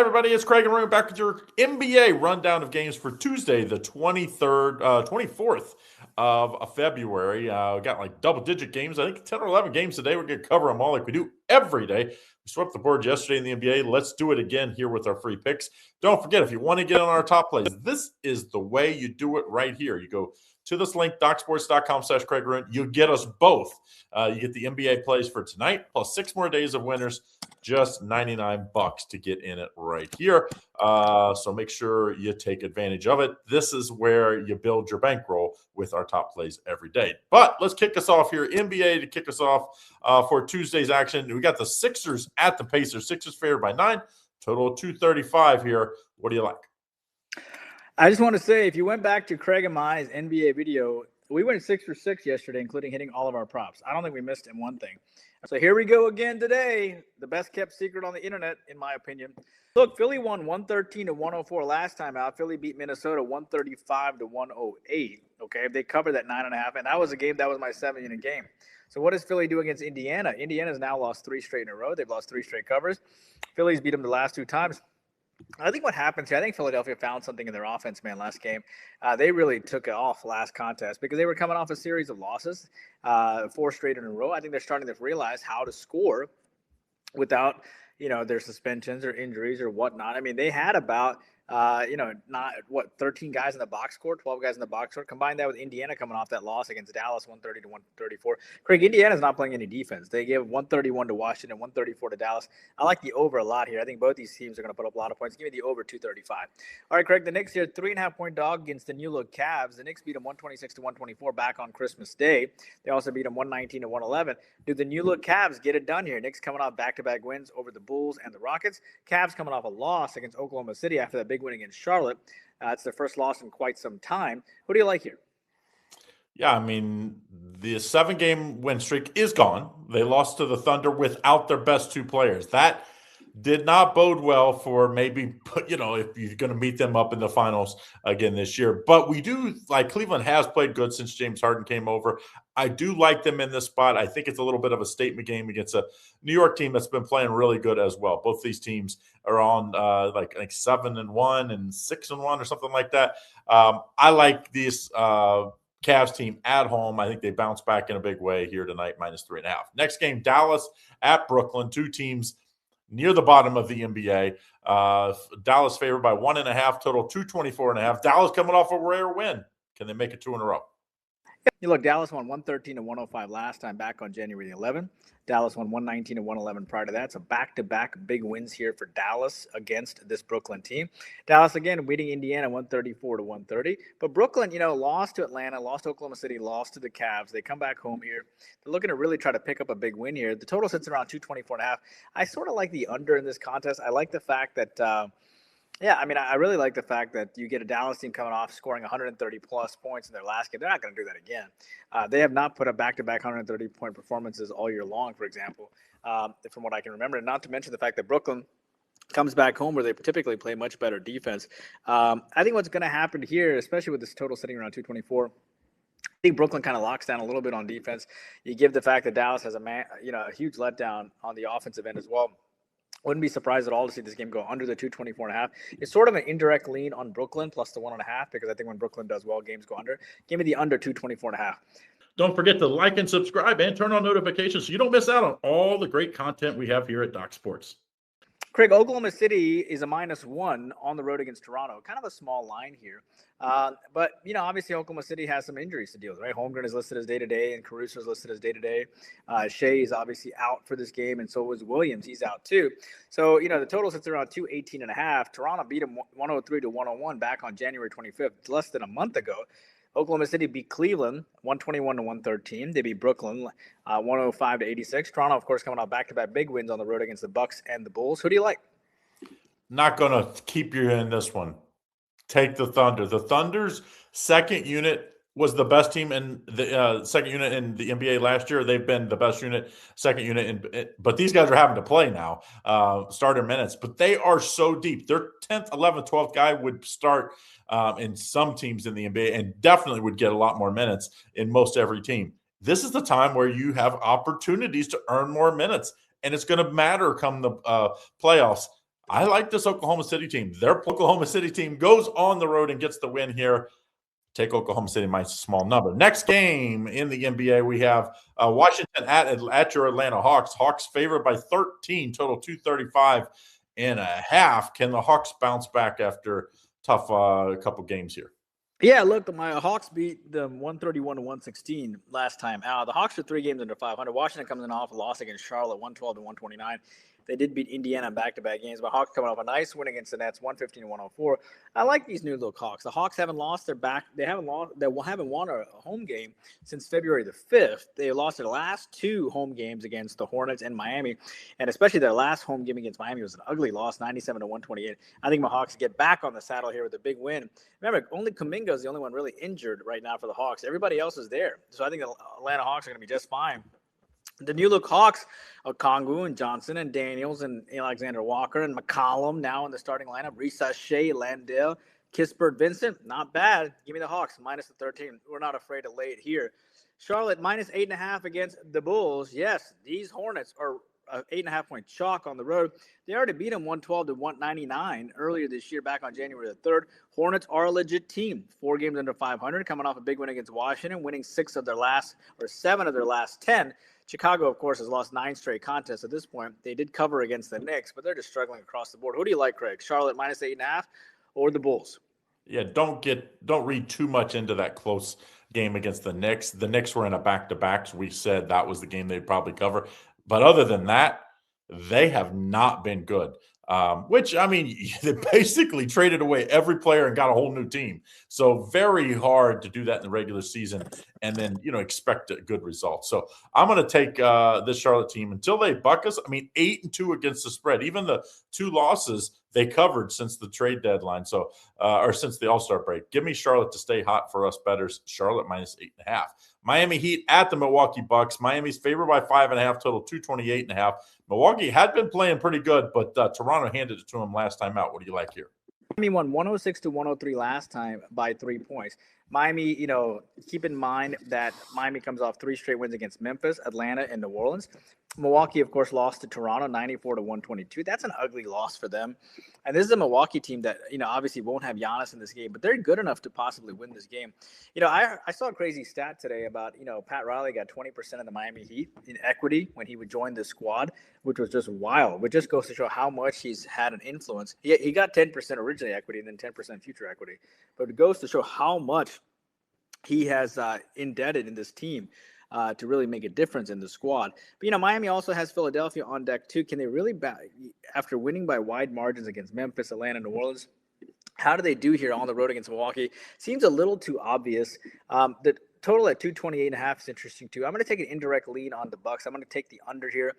Everybody, it's Craig and Arun back with your NBA rundown of games for Tuesday, the 24th of February. We got like double-digit games. I think 10 or 11 games today. We're going to cover them all like we do every day. We swept the board yesterday in the NBA. Let's do it again here with our free picks. Don't forget, if you want to get on our top plays, this is the way you do it right here. You go to this link, docsports.com/Craig Arun. You get us both. You get the NBA plays for tonight, plus 6 more days of winners. Just $99 to get in it right here. So make sure you take advantage of it. This is where you build your bankroll with our top plays every day. But let's kick us off here. NBA to kick us off for Tuesday's action. We got the Sixers at the Pacers. Sixers favored by 9. Total 235 here. What do you like? I just want to say, if you went back to Craig and my NBA video, we went 6 for 6 yesterday, including hitting all of our props. I don't think we missed in one thing. So here we go again today. The best kept secret on the internet, in my opinion. Look, Philly won 113-104 last time out. Philly beat Minnesota 135-108. Okay, they covered that 9.5, and that was a game that was my 7-unit game. So what does Philly do against Indiana? Indiana's now lost 3 straight in a row. They've lost 3 straight covers. Philly's beat them the last 2 times. I think what happens here, I think Philadelphia found something in their offense, man, last game. They really took it off last contest because they were coming off a series of losses, 4 straight in a row. I think they're starting to realize how to score without, their suspensions or injuries or whatnot. I mean, they had about, 13 guys in the box score, 12 guys in the box score. Combine that with Indiana coming off that loss against Dallas, 130-134. Craig, Indiana's not playing any defense. They gave 131 to Washington, 134 to Dallas. I like the over a lot here. I think both these teams are going to put up a lot of points. Give me the over 235. All right, Craig, the Knicks here, 3.5-point dog against the new look Cavs. The Knicks beat them 126-124 back on Christmas Day. They also beat them 119-111. Do the new look Cavs get it done here? Knicks coming off back-to-back wins over the Bulls and the Rockets. Cavs coming off a loss against Oklahoma City after that big win against Charlotte. It's their first loss in quite some time. Who do you like here? Yeah, I mean, the 7-game win streak is gone. They lost to the Thunder without their best 2 players. That did not bode well for maybe, if you're going to meet them up in the finals again this year. But we do, Cleveland has played good since James Harden came over. I do like them in this spot. I think it's a little bit of a statement game against a New York team that's been playing really good as well. Both these teams are on 7-1 and 6-1 or something like that. I like this Cavs team at home. I think they bounce back in a big way here tonight, -3.5. Next game, Dallas at Brooklyn. 2 teams near the bottom of the NBA. Dallas favored by 1.5, total 224.5. Dallas coming off a rare win. Can they make it 2 in a row? Look, Dallas won 113-105 last time back on January 11th. Dallas won 119-111 prior to that. So back-to-back big wins here for Dallas against this Brooklyn team. Dallas, again, beating Indiana 134-130. But Brooklyn, lost to Atlanta, lost to Oklahoma City, lost to the Cavs. They come back home here. They're looking to really try to pick up a big win here. The total sits around 224.5. I sort of like the under in this contest. I like the fact that I really like the fact that you get a Dallas team coming off scoring 130-plus points in their last game. They're not going to do that again. They have not put up back-to-back 130-point performances all year long, for example, from what I can remember. And not to mention the fact that Brooklyn comes back home where they typically play much better defense. I think what's going to happen here, especially with this total sitting around 224, I think Brooklyn kind of locks down a little bit on defense. You give the fact that Dallas has a huge letdown on the offensive end as well. Wouldn't be surprised at all to see this game go under the 224.5. It's sort of an indirect lean on Brooklyn plus the 1.5 because I think when Brooklyn does well, games go under. Give me the under 224.5. Don't forget to like and subscribe and turn on notifications so you don't miss out on all the great content we have here at Doc Sports. Craig, Oklahoma City is a -1 on the road against Toronto. Kind of a small line here. But, obviously Oklahoma City has some injuries to deal with, right? Holmgren is listed as day-to-day, and Caruso is listed as day-to-day. Shea is obviously out for this game, and so was Williams. He's out too. So, the total sits around 218.5. Toronto beat them 103-101 back on January 25th, less than a month ago. Oklahoma City beat Cleveland 121-113. They beat Brooklyn 105-86. Toronto, of course, coming off back-to-back big wins on the road against the Bucks and the Bulls. Who do you like? Not going to keep you in this one. Take the Thunder. The Thunder's second unit was the best team in the second unit in the NBA last year. They've been the best second unit. But these guys are having to play now, starter minutes. But they are so deep. Their 10th, 11th, 12th guy would start in some teams in the NBA and definitely would get a lot more minutes in most every team. This is the time where you have opportunities to earn more minutes, and it's going to matter come the playoffs. I like this Oklahoma City team. Their Oklahoma City team goes on the road and gets the win here. Take Oklahoma City minus a small number. Next game in the NBA, we have Washington at your Atlanta Hawks. Hawks favored by 13, total 235.5. Can the Hawks bounce back after tough couple games here? Yeah, look, my Hawks beat them 131 to 116 last time out. The Hawks are 3 games under 500. Washington comes in off a loss against Charlotte, 112 to 129. They did beat Indiana in back-to-back games, but Hawks coming off a nice win against the Nets, 115 to 104. I like these new look Hawks. The Hawks haven't lost their back. They haven't won a home game since February the 5th. They lost their last 2 home games against the Hornets and Miami, and especially their last home game against Miami was an ugly loss, 97 to 128. I think my Hawks get back on the saddle here with a big win. Remember, only Kuminga is the only one really injured right now for the Hawks. Everybody else is there, so I think the Atlanta Hawks are going to be just fine. The new look Hawks, Okongwu and Johnson and Daniels and Alexander Walker and McCollum now in the starting lineup. Risa Shea, Landale, Kispert, Vincent, not bad. Give me the Hawks, minus the 13. We're not afraid to lay it here. Charlotte, minus 8.5 against the Bulls. Yes, these Hornets are 8.5-point chalk on the road. They already beat them 112 to 199 earlier this year, back on January the 3rd. Hornets are a legit team. 4 games under 500, coming off a big win against Washington, winning 7 of their last 10. Chicago, of course, has lost 9 straight contests at this point. They did cover against the Knicks, but they're just struggling across the board. Who do you like, Craig? Charlotte minus 8.5 or the Bulls? Yeah, don't read too much into that close game against the Knicks. The Knicks were in a back-to-back, so we said that was the game they'd probably cover. But other than that, they have not been good. Which, I mean, they basically traded away every player and got a whole new team. So very hard to do that in the regular season and then, expect a good result. So I'm going to take this Charlotte team until they buck us. I mean, 8-2 against the spread. Even the 2 losses they covered since the trade deadline. So, or since the All-Star break. Give me Charlotte to stay hot for us bettors. Charlotte minus 8.5. Miami Heat at the Milwaukee Bucks. Miami's favored by 5.5, total 228.5. Milwaukee had been playing pretty good, but Toronto handed it to them last time out. What do you like here? Miami won 106 to 103 last time by 3 points. Miami, keep in mind that Miami comes off 3 straight wins against Memphis, Atlanta, and New Orleans. Milwaukee, of course, lost to Toronto 94 to 122. That's an ugly loss for them. And this is a Milwaukee team that, obviously won't have Giannis in this game, but they're good enough to possibly win this game. I saw a crazy stat today about, Pat Riley got 20% of the Miami Heat in equity when he would join this squad, which was just wild. Which just goes to show how much he's had an influence. He got 10% originally equity and then 10% future equity. But it goes to show how much he has indebted in this team to really make a difference in the squad. But, Miami also has Philadelphia on deck too. Can they really, after winning by wide margins against Memphis, Atlanta, New Orleans, how do they do here on the road against Milwaukee? Seems a little too obvious. The total at 228.5 is interesting too. I'm going to take an indirect lead on the Bucks. I'm going to take the under here.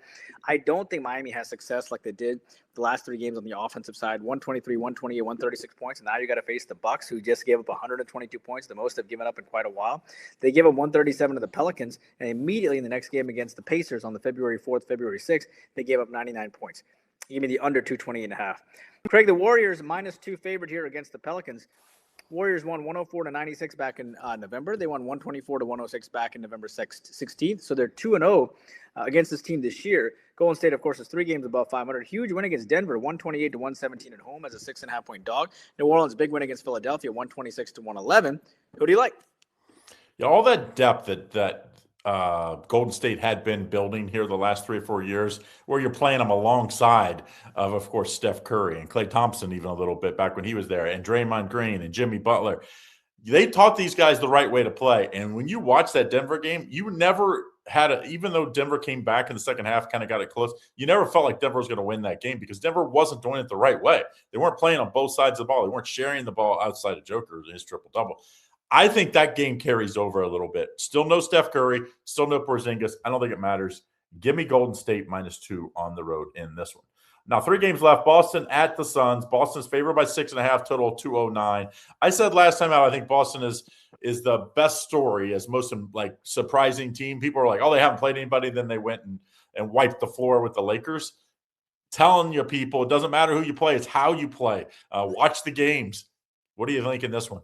I don't think Miami has success like they did the last 3 games on the offensive side. 123, 128, 136 points. And now you got to face the Bucks, who just gave up 122 points, the most they've given up in quite a while. They gave up 137 to the Pelicans, and immediately in the next game against the Pacers on the February 4th, February 6th, they gave up 99 points. Give me the under 228.5. Craig, the Warriors -2 favorite here against the Pelicans. Warriors won 104 to 96 back in November. They won 124 to 106 back in November 16th. So they're 2-0 against this team this year. Golden State, of course, is 3 games above 500. Huge win against Denver, 128 to 117 at home as a 6.5-point dog. New Orleans, big win against Philadelphia, 126 to 111. Who do you like? Yeah, all that depth that Golden State had been building here the last 3 or 4 years, where you're playing them alongside of course, Steph Curry and Klay Thompson even a little bit back when he was there, and Draymond Green and Jimmy Butler. They taught these guys the right way to play. And when you watch that Denver game, you never had even though Denver came back in the second half, kind of got it close, you never felt like Denver was going to win that game because Denver wasn't doing it the right way. They weren't playing on both sides of the ball. They weren't sharing the ball outside of Joker in his triple-double. I think that game carries over a little bit. Still no Steph Curry, still no Porzingis. I don't think it matters. Give me Golden State -2 on the road in this one. Now, 3 games left. Boston at the Suns. Boston's favored by 6.5, total 209. I said last time out, I think Boston is the best story as most surprising team. People are like, oh, they haven't played anybody. Then they went and wiped the floor with the Lakers. Telling you people, it doesn't matter who you play. It's how you play. Watch the games. What do you think in this one?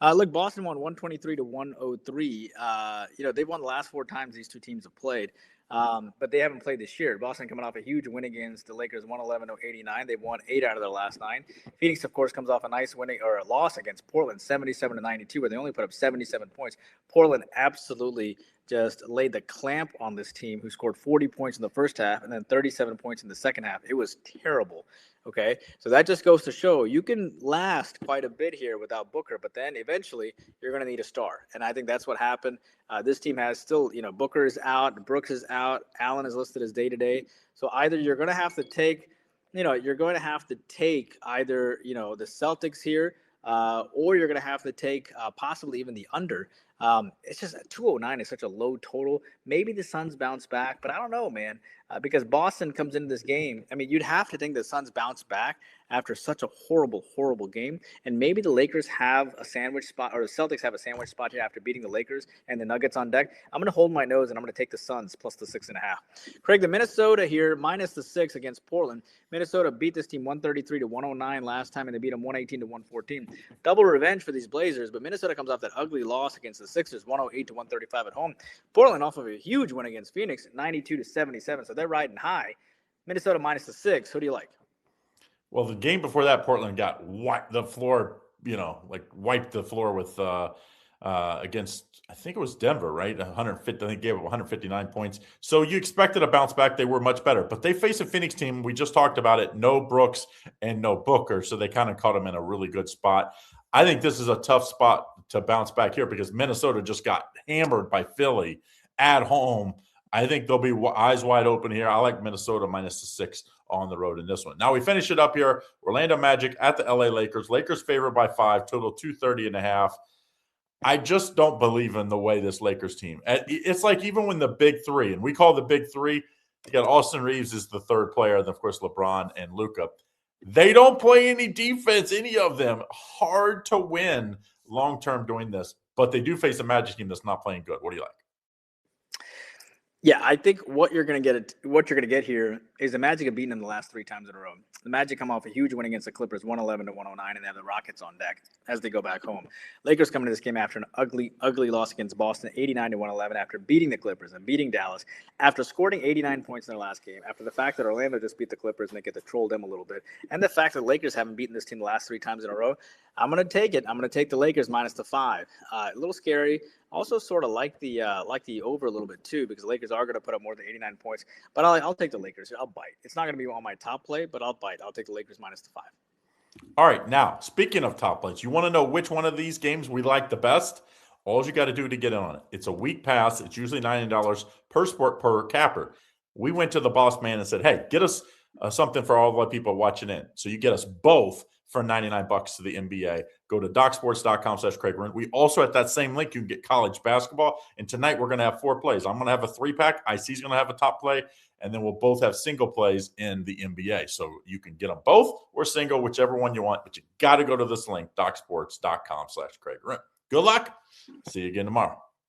Look, Boston won 123 to 103. They've won the last 4 times these 2 teams have played. but they haven't played this year. Boston coming off a huge win against the Lakers, 111-89. They've won 8 out of their last 9. Phoenix, of course, comes off a nice winning or a loss against Portland, 77-92, where they only put up 77 points. Portland absolutely just laid the clamp on this team, who scored 40 points in the first half and then 37 points in the second half. It was terrible. Okay, so that just goes to show you can last quite a bit here without Booker, but then eventually you're going to need a star. And I think that's what happened. This team has still, Booker is out, Brooks is out, Allen is listed as day-to-day. So either you're going to have to take, either, the Celtics here, or you're going to have to take possibly even the under. It's just 209 is such a low total. Maybe the Suns bounce back, but I don't know, man, because Boston comes into this game. I mean, you'd have to think the Suns bounce back after such a horrible, horrible game. And maybe the Lakers have a sandwich spot, or the Celtics have a sandwich spot here after beating the Lakers and the Nuggets on deck. I'm going to hold my nose and I'm going to take the Suns plus the 6.5. Craig, the Minnesota here minus the 6 against Portland. Minnesota beat this team 133-109 last time, and they beat them 118-114. Double revenge for these Blazers, but Minnesota comes off that ugly loss against the Sixers, 108-135 at home. Portland off of a huge win against Phoenix, 92-77. So they're riding high. Minnesota minus the 6. Who do you like? Well, the game before that, Portland got wiped the floor, wiped the floor with against, I think it was Denver, right? 150, I think gave up 159 points. So you expected a bounce back. They were much better, but they face a Phoenix team. We just talked about it. No Brooks and no Booker. So they kind of caught them in a really good spot. I think this is a tough spot to bounce back here because Minnesota just got hammered by Philly at home. I think they'll be eyes wide open here. I like Minnesota minus the 6 on the road in this one. Now we finish it up here. Orlando Magic at the LA Lakers. Lakers favored by 5, total 230.5. I just don't believe in the way this Lakers team. It's like even when the big three, and we call the big three, you got Austin Reeves is the third player, and of course LeBron and Luka. They don't play any defense, any of them. Hard to win long-term doing this, but they do face a Magic team that's not playing good. What do you like? Yeah, I think what you're going to get here is the Magic have beaten them the last 3 times in a row. The Magic come off a huge win against the Clippers, 111-109, and they have the Rockets on deck as they go back home. Lakers come into this game after an ugly, ugly loss against Boston, 89-111, after beating the Clippers and beating Dallas, after scoring 89 points in their last game, after the fact that Orlando just beat the Clippers and they get to troll them a little bit, and the fact that the Lakers haven't beaten this team the last 3 times in a row. I'm going to take it. I'm going to take the Lakers minus the 5. A little scary. Also, sort of like the over a little bit too, because the Lakers are going to put up more than 89 points. But I'll take the Lakers. I'll bite. It's not going to be on my top play, but I'll bite. I'll take the Lakers minus the 5. All right. Now, speaking of top plays, you want to know which one of these games we like the best? All you got to do to get in on it. It's a week pass. It's usually $90 per sport per capper. We went to the boss man and said, "Hey, get us something for all the people watching in." So you get us both for $99 to the NBA. Go to DocSports.com/Craig Arun. We also, at that same link, you can get college basketball. And tonight we're going to have 4 plays. I'm going to have a 3-pack. IC's going to have a top play. And then we'll both have single plays in the NBA. So you can get them both or single, whichever one you want. But you got to go to this link, DocSports.com/Craig Arun. Good luck. See you again tomorrow.